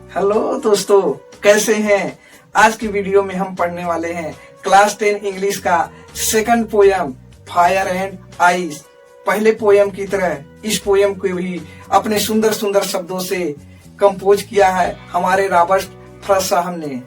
Hello दोस्तों, कैसे हैं। आज की वीडियो में हम पढ़ने वाले हैं क्लास 10 इंग्लिश का second poem fire and ice. पहले पोयम की तरह इस पोयम को भी अपने सुंदर सुंदर शब्दों से कंपोज किया है हमारे रॉबर्ट फ्रॉस्ट साहब ने।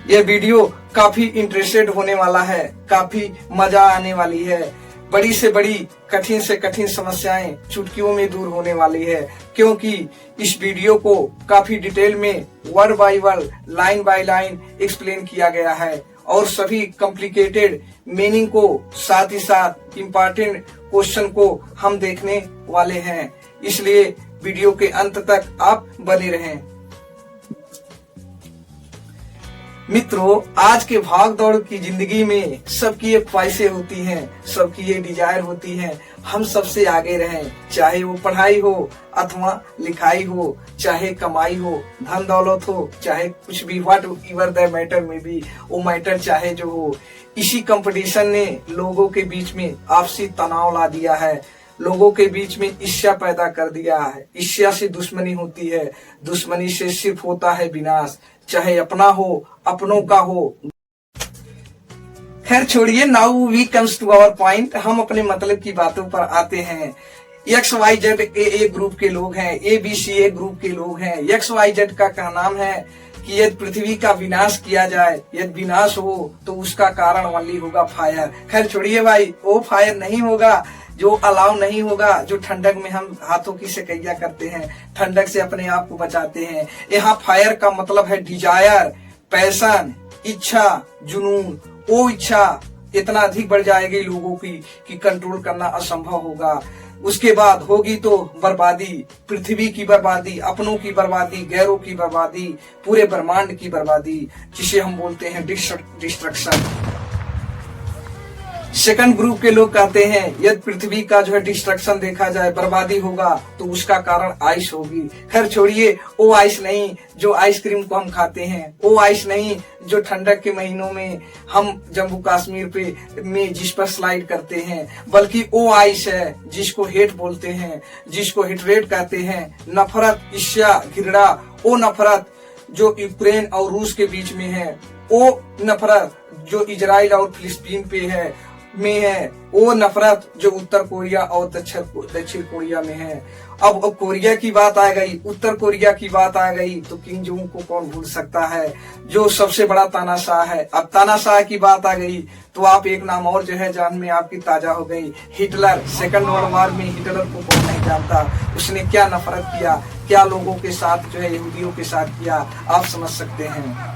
यह वीडियो काफी इंटरेस्टेड होने वाला है, काफी मजा आने वाली है। बड़ी से बड़ी, कठिन से कठिन समस्याएं चुटकियों में दूर होने वाली है, क्योंकि इस वीडियो को काफी डिटेल में word by word, line by line explain किया गया है और सभी कॉम्प्लिकेटेड मीनिंग को साथ ही साथ इम्पोर्टेंट क्वेश्चन को हम देखने वाले हैं। इसलिए वीडियो के अंत तक आप बने रहें। मित्रों, आज के भाग दौड़ की जिंदगी में सबकी ये ख्वाहिशें होती हैं, सबकी ये डिजायर होती हैं, हम सबसे आगे रहें। चाहे वो पढ़ाई हो अथवा लिखाई हो, चाहे कमाई हो, धन दौलत हो, चाहे कुछ भी, व्हाट एवर द मैटर में भी, वो मैटर चाहे जो हो। इसी कंपटीशन ने लोगों के बीच में आपसी तनाव ला दिया है, लोगों के बीच में ईर्ष्या पैदा कर दिया है। ईर्ष्या से दुश्मनी होती है, दुश्मनी से सिर्फ होता है विनाश, चाहे अपना हो अपनों का हो। खैर छोड़िए, now we comes to our point. हम अपने मतलब की बातों पर आते हैं। XYZ ए ग्रुप के लोग हैं, ABCA ग्रुप के लोग हैं। XYZ का कहनाम है कि यदि पृथ्वी का विनाश किया जाए, यदि विनाश हो तो उसका कारण वाली होगा फायर। खैर छोड़िए भाई, वो फायर नहीं होगा जो अलाउ नहीं होगा, जो ठंडक में हम हाथों की सेकैया करते हैं, ठंडक से अपने आप को बचाते हैं। यहाँ फायर का मतलब है डिजायर, पैशन, इच्छा, जुनून। वो इच्छा इतना अधिक बढ़ जाएगी लोगों की कि कंट्रोल करना असंभव होगा। उसके बाद होगी तो बर्बादी, पृथ्वी की बर्बादी, अपनों की बर्बादी, गैरों की बर्बादी, पूरे ब्रह्मांड की बर्बादी, जिसे हम बोलते हैं डिस्ट्रक्शन। सेकंड ग्रुप के लोग कहते हैं यदि पृथ्वी का जो है डिस्ट्रक्शन देखा जाए, बर्बादी होगा, तो उसका कारण आइस होगी। खैर छोड़िए, वो आइस नहीं जो आइसक्रीम को हम खाते हैं, वो आइस नहीं जो ठंडक के महीनों में हम जम्मू कश्मीर पे में जिस पर स्लाइड करते हैं, बल्कि वो आइस है जिसको हेट बोलते हैं, जिसको हेटरेट कहते हैं। नफरत, ईर्ष्या, घृणा, वो नफरत जो यूक्रेन और रूस के बीच में है, वो नफरत जो इजराइल और फिलिस्तीन पे है में है, वो नफरत जो उत्तर कोरिया और दक्षिण कोरिया में है। अब कोरिया की बात आ गई, उत्तर कोरिया की बात आ गई, तो किम जोंग को कौन भूल सकता है, जो सबसे बड़ा तानाशाह है। अब तानाशाह की बात आ गई तो आप एक नाम और जो है जान में आपकी ताजा हो गई, हिटलर। सेकंड वर्ल्ड वॉर में हिटलर को कौन नहीं जानता, उसने क्या नफरत किया, क्या लोगों के साथ जो है यहूदियों के साथ किया, आप समझ सकते हैं।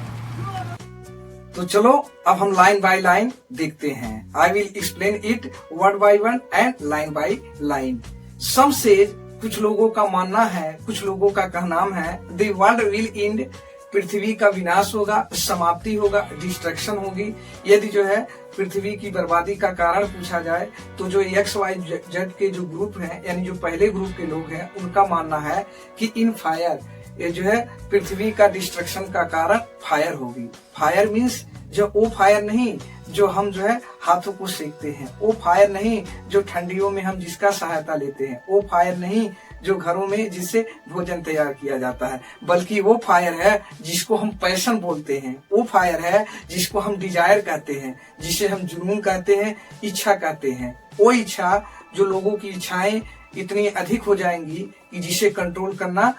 तो चलो अब हम लाइन बाय लाइन देखते हैं। I will explain it word by word and line by line. Some says, कुछ लोगों का मानना है, कुछ लोगों का कहनाम है, द वर्ल्ड विल एंड, पृथ्वी का विनाश होगा, समाप्ति होगा, डिस्ट्रक्शन होगी। यदि जो है पृथ्वी की बर्बादी का कारण पूछा जाए तो जो XYZ के जो ग्रुप हैं, यानी जो पहले ग्रुप के लोग हैं, उनका मानना है कि इन फायर, ये जो है पृथ्वी का डिस्ट्रक्शन का कारण फायर होगी। फायर मीन्स जो वो फायर नहीं जो हम जो है हाथों को सेकते हैं, वो फायर नहीं जो ठंडियों में हम जिसका सहायता लेते हैं, वो फायर नहीं जो घरों में जिससे भोजन तैयार किया जाता है, बल्कि वो फायर है जिसको हम पैशन बोलते हैं, वो फायर है जिसको हम डिजायर कहते हैं, जिसे हम जुनून कहते हैं, इच्छा कहते हैं। वो इच्छा जो लोगों की इच्छाएं इतनी अधिक हो जाएंगी कि जिसे कंट्रोल करना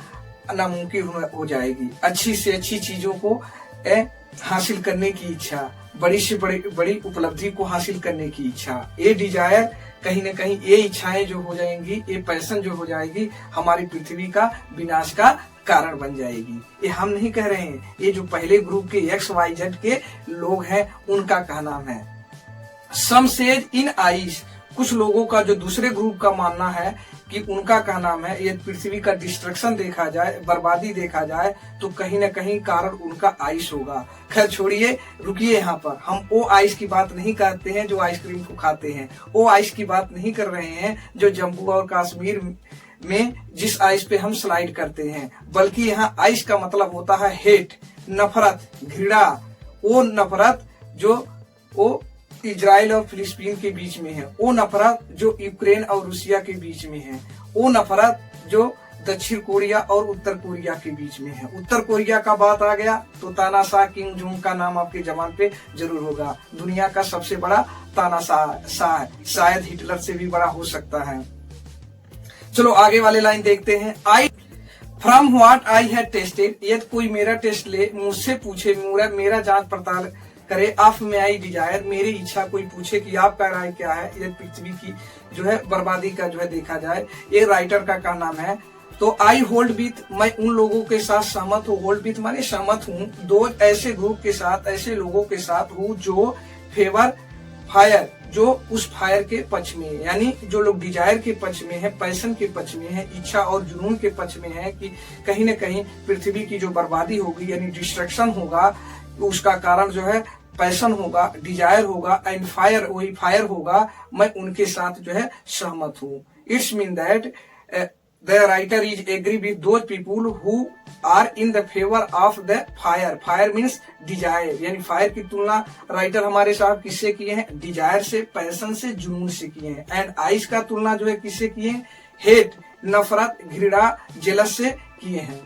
नामुमकिन हो जाएगी। अच्छी से अच्छी चीजों को हासिल करने की इच्छा, बड़ी से बड़ी उपलब्धि को हासिल करने की इच्छा, ये डिजायर कहीं न कहीं, ये इच्छाएं जो हो जाएंगी, ये पैशन जो हो जाएगी, हमारी पृथ्वी का विनाश का कारण बन जाएगी। ये हम नहीं कह रहे हैं, ये जो पहले ग्रुप के XYZ के लोग हैं उनका कहनाम है। सम सेज इन आइस, कुछ लोगों का जो दूसरे ग्रुप का मानना है कि उनका कहनाम है यदि पृथ्वी का डिस्ट्रक्शन देखा जाए, बर्बादी देखा जाए, तो कहीं न कहीं कारण उनका आइस होगा। खैर छोड़िए, रुकिए, यहाँ पर हम वो आइस की बात नहीं करते हैं जो आइसक्रीम को खाते हैं, वो आइस की बात नहीं कर रहे हैं जो जम्मू और कश्मीर में जिस आइस पे हम स्लाइड करते हैं, बल्कि यहाँ आइस का मतलब होता है हेट, नफरत, घृणा। वो नफरत जो वो इजराइल और फिलिस्तीन के बीच में है, वो नफरत जो यूक्रेन और रूसिया के बीच में है, वो नफरत जो दक्षिण कोरिया और उत्तर कोरिया के बीच में है। उत्तर कोरिया का बात आ गया तो तानाशाह किम जोंग का नाम आपके जबान पे जरूर होगा। दुनिया का सबसे बड़ा तानाशाह, शायद हिटलर से भी बड़ा हो सकता है। चलो आगे वाले लाइन देखते हैं। I from what I had tested, यदि कोई मेरा टेस्ट ले, मुझसे पूछे, मेरा जांच पड़ताल करे, ऑफ में आई डिजायर, मेरी इच्छा कोई पूछे कि आपका राय क्या है, यदि पृथ्वी की जो है बर्बादी का जो है देखा जाए, ये राइटर का नाम है। तो आई होल्ड विथ, मैं उन लोगों के साथ सहमत हूँ, होल्ड विथ माने सहमत हूँ, दो ऐसे ग्रुप के साथ, ऐसे लोगों के साथ हूँ जो फेवर फायर, जो उस फायर के पक्ष में है, यानी जो लोग डिजायर के पक्ष में है, पैशन के पक्ष में है, इच्छा और जुनून के पक्ष में है कि कहीं न कहीं पृथ्वी की जो बर्बादी होगी यानी डिस्ट्रक्शन होगा, उसका कारण जो है पैशन होगा, डिजायर होगा एंड फायर, वही फायर होगा, मैं उनके साथ जो है सहमत हूँ। It's mean that the writer is agree with those people who are in the favour of the fire. Fire means desire, यानी फायर की तुलना राइटर हमारे साहब किससे किए हैं? डिजायर से, पैशन से, जुनून से किए हैं। एंड आइस का तुलना जो है किससे किए हैं? हेट, नफरत, घृणा, जेलस से किए हैं।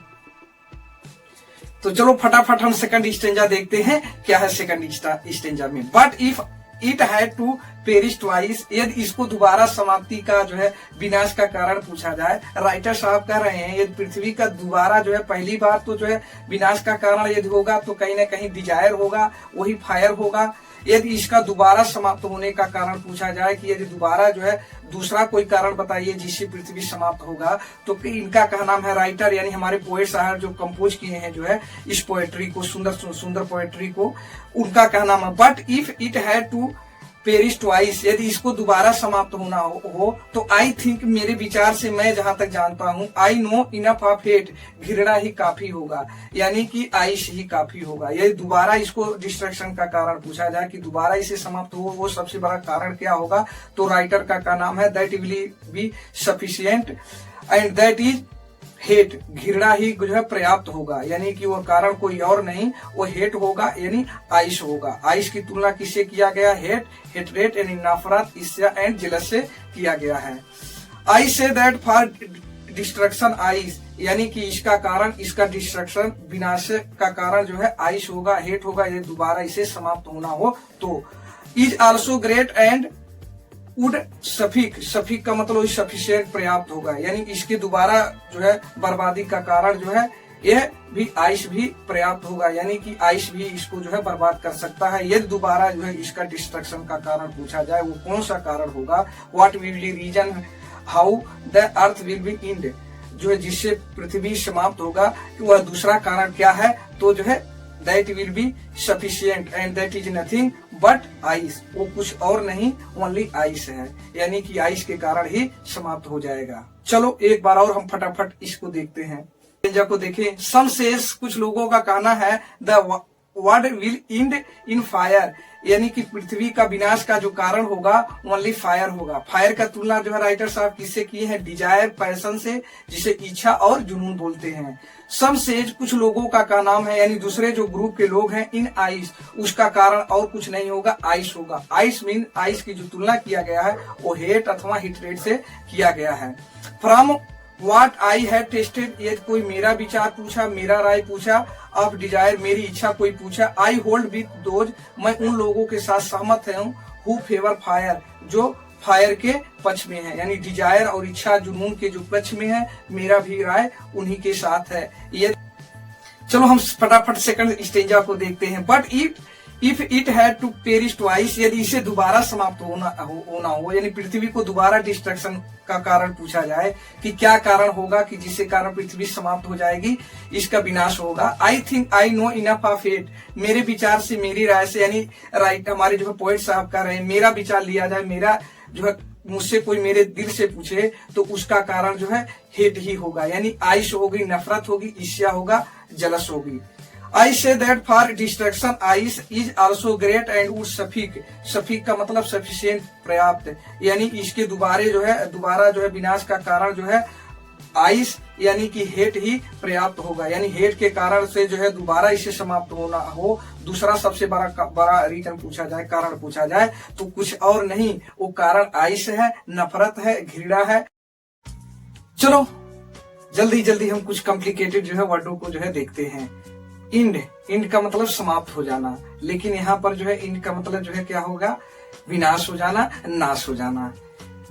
तो चलो फटाफट हम सेकंड स्टेंजा देखते हैं, क्या है सेकंड स्टेंजा में। But if it had to perish twice, यदि इसको दोबारा समाप्ति का जो है विनाश का कारण पूछा जाए, राइटर साहब कह रहे हैं यदि पृथ्वी का दोबारा जो है पहली बार तो जो है विनाश का कारण यदि होगा तो कहीं ना कहीं डिजायर होगा, वही फायर होगा। यदि इसका दोबारा समाप्त होने का कारण पूछा जाए कि यदि दोबारा जो है दूसरा कोई कारण बताइए जिससे पृथ्वी समाप्त होगा, तो इनका क्या नाम है? राइटर यानी हमारे पोएट साहब जो कंपोज किए हैं जो है इस पोएट्री को, सुंदर पोएट्री को, उनका क्या नाम है? But if it had to perish twice, यदि इसको दोबारा समाप्त होना हो तो आई थिंक, मेरे विचार से, मैं जहां तक जानता हूं, I know enough of hate, घृणा ही काफी होगा, यानी कि आइस ही काफी होगा। यदि दोबारा इसको डिस्ट्रक्शन का कारण पूछा जाए कि दोबारा इसे समाप्त हो, वो सबसे बड़ा कारण क्या होगा? तो राइटर का नाम है that will be sufficient and that is hate, घृणा ही जो है पर्याप्त होगा, यानी कि वो कारण कोई और नहीं, वो हेट होगा यानी आइस होगा। आइस की तुलना किससे किया गया? हेट, हेटरेट यानी नफरत, ईर्ष्या एंड जेलस से किया गया है। आई say that for destruction ice, यानी कि इसका कारण, इसका डिस्ट्रक्शन, विनाश का कारण जो है आइस होगा, हेट होगा, यदि दोबारा इसे समाप्त होना हो तो। Is also great and would सफिक, सफिक का मतलब सफिशिएंट, पर्याप्त होगा, यानी इसके दोबारा जो है बर्बादी का कारण जो है यह भी आइस भी पर्याप्त होगा, यानी कि आइस भी इसको जो है बर्बाद कर सकता है। यदि दोबारा जो है इसका डिस्ट्रक्शन का कारण पूछा जाए, वो कौन सा कारण होगा? What will be reason how the earth will be end, जो है जिससे पृथ्वी समाप्त होगा, वह दूसरा कारण क्या है? तो जो है that will be sufficient and that is nothing but ice, वो कुछ और नहीं, ओनली आइस है, यानी कि आइस के कारण ही समाप्त हो जाएगा। चलो एक बार और हम फटाफट इसको देखते हैं, को देखें। सम सेज, कुछ लोगों का कहना है the world will and in fire, यानी कि पृथ्वी का विनाश का जो कारण होगा ओनली फायर होगा। फायर का तुलना जो है राइटर साहब किससे किए हैं? डिजायर, पैशन से, जिसे इच्छा और जुनून बोलते हैं। सम सेज, कुछ लोगों का नाम है, यानी दूसरे जो ग्रुप के लोग हैं, इन आइस, उसका कारण और कुछ नहीं होगा, आइस होगा। आइस मीन, आइस की जो तुलना किया गया है वो हेट अथवा हिटरेट से किया गया है। From what I had tested, यदि कोई मेरा विचार पूछा, मेरा राय पूछा, ऑफ डिजायर, मेरी इच्छा कोई पूछा, आई होल्ड विथ दोज, मैं उन लोगों के साथ सहमत हूँ, हु फेवर फायर, जो फायर के पक्ष में है, यानी डिजायर और इच्छा, जुनून के जो पक्ष में है, मेरा भी राय उन्हीं के साथ है। ये चलो हम फटाफट सेकंड स्टेंजा को देखते हैं। But if it had to perish twice, यदि इसे दोबारा समाप्त होना हो, यानी पृथ्वी को दोबारा डिस्ट्रक्शन का कारण पूछा जाए कि क्या कारण होगा कि जिससे कारण पृथ्वी समाप्त हो जाएगी, इसका विनाश होगा। I think I know enough of it, मेरे विचार से, मेरी राय से, यानी राइट हमारे जो है पोएट साहब कह रहे हैं, मेरा विचार लिया जाए, मेरा जो है मुझसे कोई मेरे दिल से पूछे तो उसका कारण जो है हेट ही होगा, यानी आइस होगी, नफरत होगी, ईर्ष्या होगा, जलस होगी। I say that for destruction ice is also great and would suffic, suffic का मतलब sufficient, पर्याप्त, यानी इसके दोबारा जो है विनाश का कारण जो है आइस यानी कि हेट ही पर्याप्त होगा, यानी हेट के कारण से जो है दोबारा इसे समाप्त होना हो, दूसरा सबसे बड़ा रीजन पूछा जाए, कारण पूछा जाए तो कुछ और नहीं, वो कारण आइस है, नफरत है, घृणा है। चलो जल्दी जल्दी हम कुछ कॉम्प्लिकेटेड जो है वर्डों को जो है देखते हैं। इंड, इंड का मतलब समाप्त हो जाना, लेकिन यहाँ पर जो है इंड का मतलब जो है क्या होगा, विनाश हो जाना, नाश हो जाना।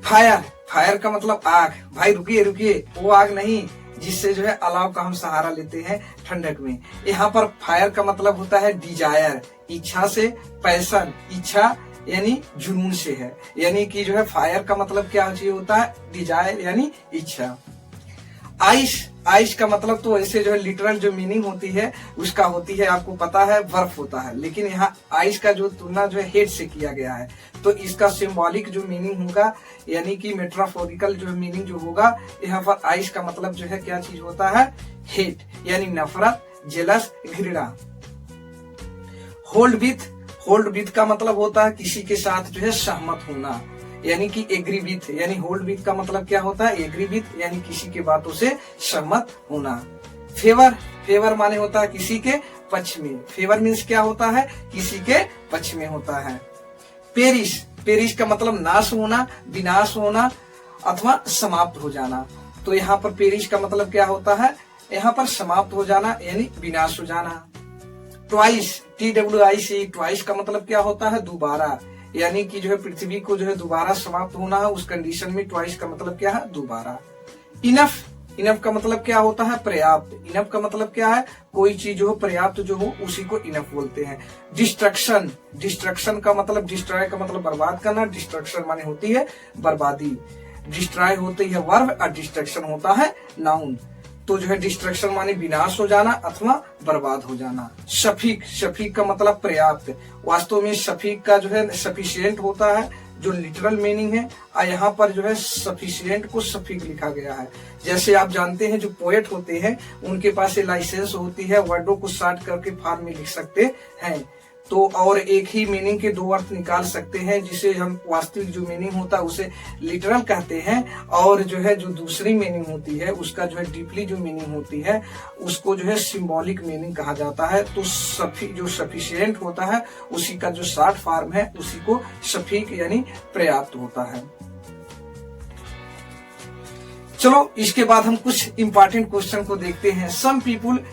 फायर, फायर का मतलब आग। भाई रुकिए रुकिए, वो आग नहीं जिससे जो है अलाव का हम सहारा लेते हैं ठंडक में। यहाँ पर फायर का मतलब होता है डिजायर, इच्छा से, पैशन, इच्छा यानी जुनून से है, यानी कि जो है फायर का मतलब क्या चाहिए होता है, डिजायर यानी इच्छा। आइस, आइस का मतलब तो ऐसे जो है लिटरल जो मीनिंग होती है उसका होती है, आपको पता है बर्फ होता है, लेकिन यहाँ आइस का जो तुलना जो है हेट से किया गया है, तो इसका सिंबॉलिक जो मीनिंग होगा यानी कि मेटाफोरिकल जो मीनिंग जो होगा, यहाँ पर आइस का मतलब जो है क्या चीज होता है, हेट यानी नफरत, जेलस, घृणा। होल्ड विथ, होल्ड विथ का मतलब होता है किसी के साथ जो है सहमत होना, यानी कि एग्री विथ, यानी होल्ड विथ का मतलब क्या होता है, एग्री विथ यानी किसी के बातों से सहमत होना। फेवर, फेवर माने होता है किसी के पक्ष में, फेवर मीन्स क्या होता है, किसी के पक्ष में होता है। पेरिश, पेरिश का मतलब नाश होना, विनाश होना अथवा समाप्त हो जाना, तो यहाँ पर पेरिश का मतलब क्या होता है, यहाँ पर समाप्त हो जाना यानी विनाश हो जाना। ट्वाइस, TWIC, ट्वाइस का मतलब क्या होता है, दोबारा, यानी कि जो है पृथ्वी को जो है दोबारा समाप्त होना है, उस कंडीशन में ट्वाइस का मतलब क्या है, दोबारा। इनफ, इनफ का मतलब क्या होता है, पर्याप्त। इनफ का मतलब क्या है, कोई चीज जो हो पर्याप्त जो हो उसी को इनफ बोलते हैं। डिस्ट्रक्शन, डिस्ट्रक्शन का मतलब, डिस्ट्रॉय का मतलब बर्बाद करना, डिस्ट्रक्शन माने होती है बर्बादी। डिस्ट्रॉय होती है वर्ब और डिस्ट्रक्शन होता है नाउन, तो जो है डिस्ट्रक्शन माने विनाश हो जाना अथवा बर्बाद हो जाना। शफीक, शफीक का मतलब पर्याप्त, वास्तव में शफीक का जो है सफिशिएंट होता है जो लिटरल मीनिंग है, और यहाँ पर जो है सफिशिएंट को सफीक लिखा गया है। जैसे आप जानते हैं जो पोएट होते हैं उनके पास लाइसेंस होती है, वर्डों को शॉर्ट करके फॉर्म में लिख सकते हैं, तो और एक ही मीनिंग के दो अर्थ निकाल सकते हैं, जिसे हम वास्तविक जो मीनिंग होता है उसे लिटरल कहते हैं, और जो है जो दूसरी मीनिंग होती है उसका जो है डीपली जो मीनिंग होती है उसको जो है सिंबॉलिक मीनिंग कहा जाता है। तो जो सफिशिएंट होता है उसी का जो शॉर्ट फॉर्म है उसी को सफीक यानी पर्याप्त होता है। चलो इसके बाद हम कुछ इंपॉर्टेंट क्वेश्चन को देखते हैं। सम पीपुल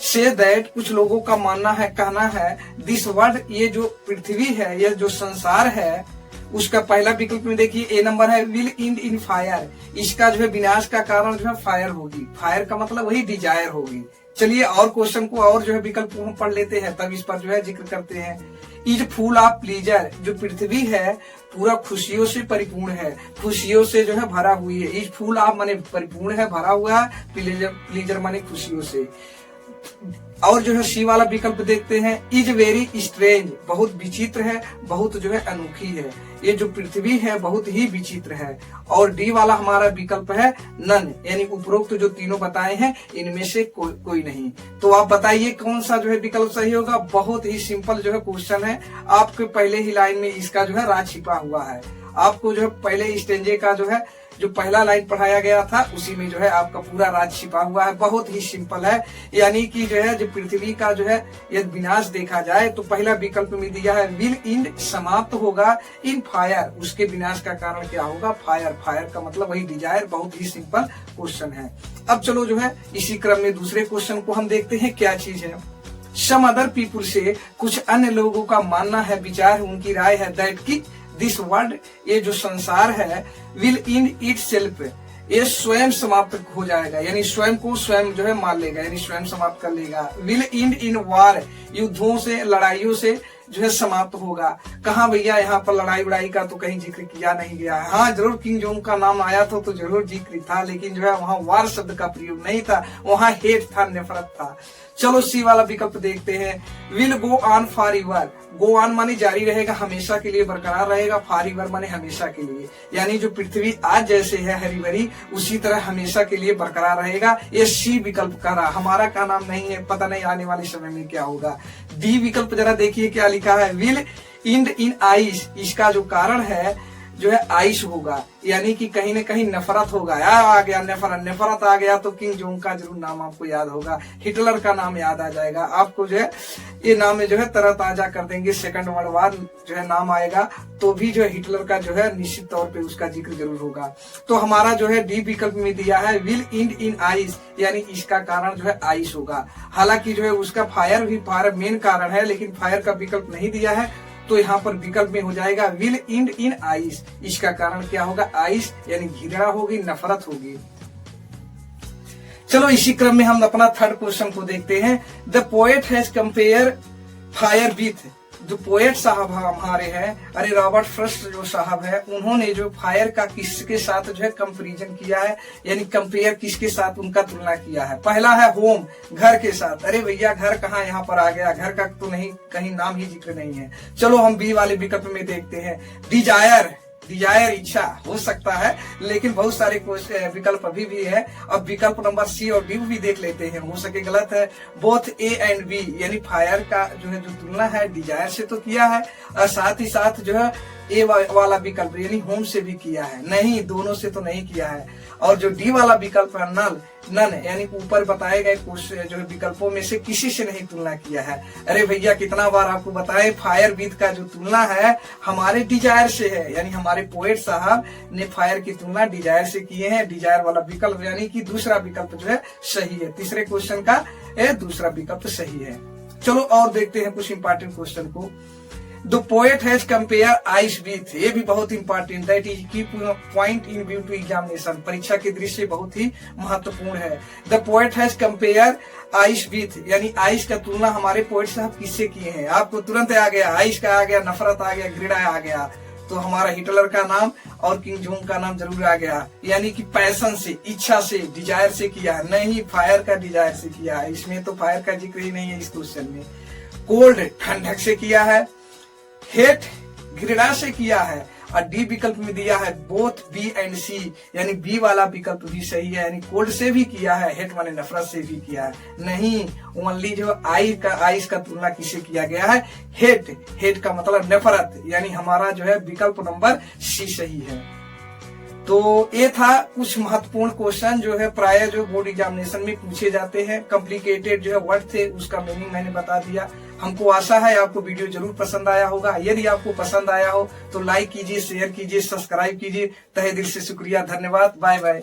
से दैट, कुछ लोगों का मानना है, कहना है, दिस वर्ल्ड, ये जो पृथ्वी है, ये जो संसार है, उसका पहला विकल्प में देखिए ए नंबर है, विल एंड इन फायर, इसका जो है विनाश का कारण जो है फायर होगी। फायर का मतलब वही डिजायर होगी। चलिए और क्वेश्चन को और जो है विकल्प को हम पढ़ लेते हैं, तब इस पर जो है जिक्र करते हैं। इज फुल ऑफ प्लीजर, जो पृथ्वी है पूरा खुशियों से परिपूर्ण है, खुशियों से जो है भरा हुई है। इज फुल ऑफ माने परिपूर्ण है, भरा हुआ है, प्लीजर माने खुशियों से। और जो है सी वाला विकल्प देखते हैं, इज वेरी स्ट्रेंज, बहुत विचित्र है, बहुत जो है अनोखी है, ये जो पृथ्वी है बहुत ही विचित्र है। और डी वाला हमारा विकल्प है नन, यानी उपरोक्त जो तीनों बताए हैं इनमें से कोई नहीं। तो आप बताइए कौन सा जो है विकल्प सही होगा। बहुत ही सिंपल जो है क्वेश्चन है, आपके पहले ही लाइन में इसका जो है राज छिपा हुआ है। आपको जो है पहले स्टेंजे का जो है जो पहला लाइन पढ़ाया गया था उसी में जो है आपका पूरा राज छिपा हुआ है। बहुत ही सिंपल है, यानी कि जो है जो पृथ्वी का जो है यदि विनाश देखा जाए तो पहला विकल्प में दिया है विल एंड, समाप्त होगा, इन फायर, उसके विनाश का कारण क्या होगा, फायर। फायर का मतलब वही डिजायर। बहुत ही सिंपल क्वेश्चन है। अब चलो जो है इसी क्रम में दूसरे क्वेश्चन को हम देखते हैं क्या चीज है। सम अदर पीपुल से, कुछ अन्य लोगों का मानना है, विचार, उनकी राय है, दैट की दिस वर्ल्ड, ये जो संसार है, विल एंड इटसेल्फ, ये स्वयं समाप्त हो जाएगा, यानी स्वयं को स्वयं जो है मार लेगा, यानी स्वयं समाप्त कर लेगा। विल एंड इन वार, युद्धों से, लड़ाइयों से जो है समाप्त होगा। कहाँ भैया, यहाँ पर लड़ाई उड़ाई का तो कहीं जिक्र किया नहीं गया है। हाँ जरूर किंग जोंग का नाम आया था तो जरूर जिक्र था, लेकिन जो है वहाँ वार शब्द का प्रयोग नहीं था, वहाँ हेट था, नफरत था। चलो सी वाला विकल्प देखते हैं, will go on for ever, go on माने जारी रहेगा, हमेशा के लिए बरकरार रहेगा, फॉर एवर माने हमेशा के लिए, यानी जो पृथ्वी आज जैसे है हरी भरी उसी तरह हमेशा के लिए बरकरार रहेगा। ये सी विकल्प का रहा, हमारा का नाम नहीं है, पता नहीं आने वाले समय में क्या होगा। डी विकल्प जरा देखिए क्या लिखा है, विल एंड इन आइस, इसका जो कारण है जो है आइश होगा, यानी कि कहीं न कहीं नफरत होगा। आ गया नफरत आ गया तो किंग जोंग का जरूर नाम आपको याद होगा, हिटलर का नाम याद आ जाएगा आपको। जो है ये नाम में जो है तरह ताजा कर देंगे। सेकंड वर्ल्ड वार जो है नाम आएगा तो भी जो है हिटलर का जो है निश्चित तौर पे उसका जिक्र जरूर होगा। तो हमारा जो है डी विकल्प में दिया है विल एंड इन आइस, यानी इसका कारण जो है आइस होगा। हालांकि जो है उसका फायर मेन कारण है, लेकिन फायर का विकल्प नहीं दिया है, तो यहाँ पर विकल्प में हो जाएगा विल एंड इन आइस। इसका कारण क्या होगा? आइस, यानी घृणा होगी, नफरत होगी। चलो इसी क्रम में हम अपना थर्ड क्वेश्चन को देखते हैं। The poet has compare fire with, जो पोएट साहब हमारे हैं, अरे रॉबर्ट फ्रॉस्ट जो साहब है, उन्होंने जो फायर का किसके साथ जो है कंपेरिजन किया है, यानी कंपेयर किसके साथ उनका तुलना किया है। पहला है होम, घर के साथ। अरे भैया घर कहाँ यहाँ पर आ गया, घर का तो नहीं, कहीं नाम ही जिक्र नहीं है। चलो हम बी वाले विकल्प में देखते हैं। डिजायर, इच्छा हो सकता है, लेकिन बहुत सारे विकल्प अभी भी है। अब विकल्प नंबर सी और डी भी देख लेते हैं, हो सके गलत है। बोथ ए एंड बी, यानी फायर का जो है जो तुलना है डिजायर से तो किया है, और साथ ही साथ जो है ए वाला विकल्प यानी होम से भी किया है। नहीं, दोनों से तो नहीं किया है। और जो डी वाला विकल्प है नन, यानी ऊपर बताए गए जो है विकल्पों में से किसी से नहीं तुलना किया है। अरे भैया कितना बार आपको बताए, फायर विद का जो तुलना है हमारे डिजायर से है, यानी हमारे पोएट साहब ने फायर की तुलना डिजायर से किए हैं। डिजायर वाला विकल्प यानी कि दूसरा विकल्प जो है सही है। तीसरे क्वेश्चन का दूसरा विकल्प सही है। चलो और देखते हैं कुछ इंपॉर्टेंट क्वेश्चन को। The poet has compare ice with, ये भी बहुत इंपॉर्टेंट है, it is key point in view to examination, परीक्षा के दृष्टि से बहुत ही महत्वपूर्ण है। The poet has compare ice with, यानी आइस का तुलना हमारे पोएट साहब किससे किए हैं। आपको तुरंत आ गया, आइस का आ गया, नफरत आ गया, घृणा आ गया, तो हमारा हिटलर का नाम और किंग जोंग का नाम जरूर आ गया। यानी कि पैशन से, इच्छा से, डिजायर से किया है, नहीं फायर का डिजायर से किया है। इसमें तो फायर का जिक्र ही नहीं है इस क्वेश्चन में। कोल्ड, ठंडक से किया है। हेट, घृणा से किया है। और डी विकल्प में दिया है बोथ बी एंड सी, यानी बी वाला विकल्प भी सही है, यानी कोल्ड से भी किया है, हेट माने नफरत से भी किया है। नहीं, ओनली जो आइस का तुलना किसे किया गया है? हेट का मतलब नफरत, यानी हमारा जो है विकल्प नंबर सी सही है। तो ये था कुछ महत्वपूर्ण क्वेश्चन जो है प्राय जो बोर्ड एग्जामिनेशन में पूछे जाते हैं। कॉम्प्लिकेटेड जो है वर्ड थे, उसका मीनिंग मैंने बता दिया। हमको आशा है आपको वीडियो जरूर पसंद आया होगा। यदि आपको पसंद आया हो तो लाइक कीजिए, शेयर कीजिए, सब्सक्राइब कीजिए। तहे दिल से शुक्रिया, धन्यवाद, बाय बाय।